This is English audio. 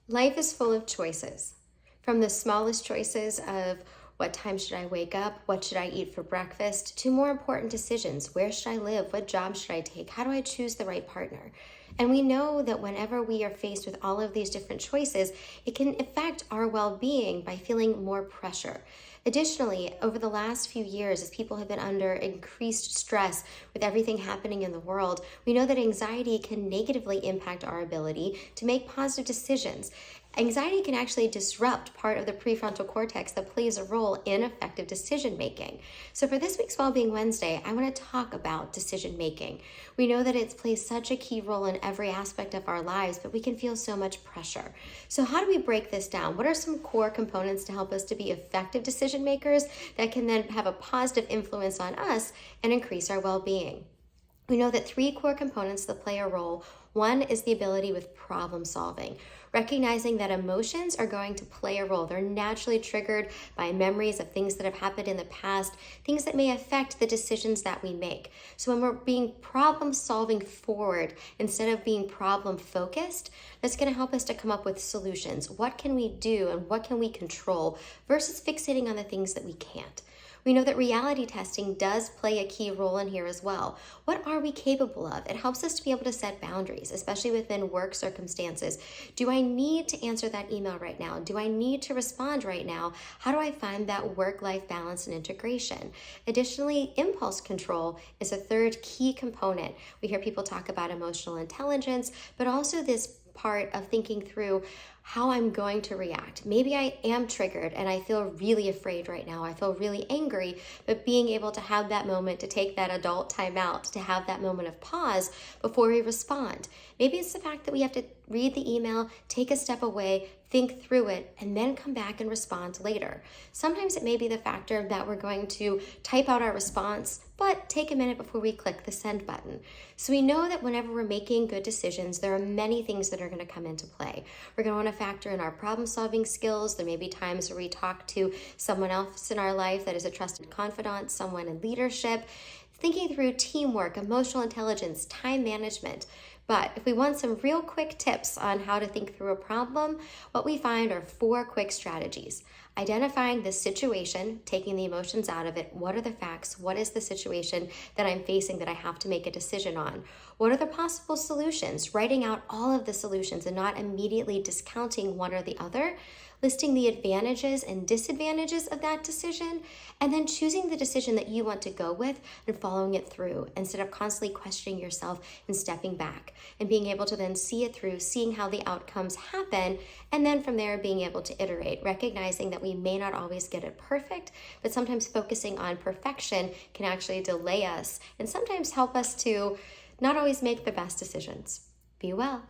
Life is full of choices, from the smallest choices of what time should I wake up, what should I eat for breakfast, to more important decisions. Where should I live? What job should I take? How do I choose the right partner? And we know that whenever we are faced with all of these different choices, it can affect our well-being by feeling more pressure. Additionally, over the last few years, as people have been under increased stress with everything happening in the world, we know that anxiety can negatively impact our ability to make positive decisions. Anxiety can actually disrupt part of the prefrontal cortex that plays a role in effective decision making. So, for this week's Wellbeing Wednesday, I want to talk about decision making. We know that it plays such a key role in every aspect of our lives, but we can feel so much pressure. So, how do we break this down? What are some core components to help us to be effective decision makers that can then have a positive influence on us and increase our well being? We know that three core components that play a role. One is the ability with problem solving, recognizing that emotions are going to play a role. They're naturally triggered by memories of things that have happened in the past, things that may affect the decisions that we make. So when we're being problem solving forward instead of being problem focused, that's going to help us to come up with solutions. What can we do and what can we control versus fixating on the things that we can't? We know that reality testing does play a key role in here as well. What are we capable of? It helps us to be able to set boundaries, especially within work circumstances. Do I need to answer that email right now? Do I need to respond right now? How do I find that work-life balance and integration? Additionally, impulse control is a third key component. We hear people talk about emotional intelligence, but also this part of thinking through how I'm going to react. Maybe I am triggered and I feel really afraid right now. I feel really angry, but being able to have that moment to take that adult time out, to have that moment of pause before we respond. Maybe it's the fact that we have to read the email, take a step away, think through it, and then come back and respond later. Sometimes it may be the factor that we're going to type out our response, but take a minute before we click the send button. So we know that whenever we're making good decisions, there are many things that are going to come into play. We're going to want to factor in our problem solving skills. There may be times where we talk to someone else in our life that is a trusted confidant, someone in leadership, thinking through teamwork, emotional intelligence, time management. But if we want some real quick tips on how to think through a problem, what we find are 4 quick strategies. Identifying the situation, taking the emotions out of it. What are the facts? What is the situation that I'm facing that I have to make a decision on? What are the possible solutions? Writing out all of the solutions and not immediately discounting one or the other. Listing the advantages and disadvantages of that decision, and then choosing the decision that you want to go with and following it through instead of constantly questioning yourself and stepping back and being able to then see it through, seeing how the outcomes happen, and then from there being able to iterate, recognizing that we may not always get it perfect, but sometimes focusing on perfection can actually delay us and sometimes help us to not always make the best decisions. Be well.